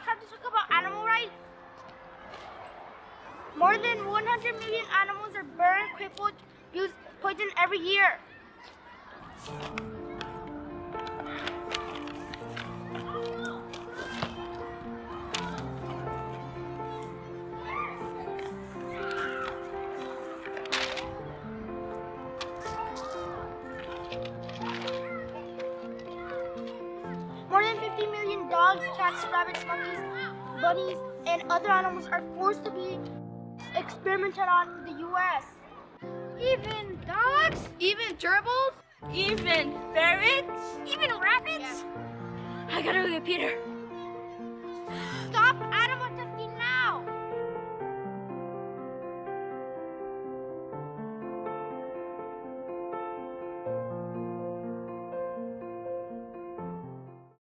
time to talk about animal rights. More than 100 million animals are burned, crippled, used poison every year. More than 50 million dogs, cats, rabbits, monkeys, bunnies, and other animals are forced to be experimented on in the U.S. Even dogs? Even gerbils? Even ferrets? Even rabbits? I gotta go get Peter. Stop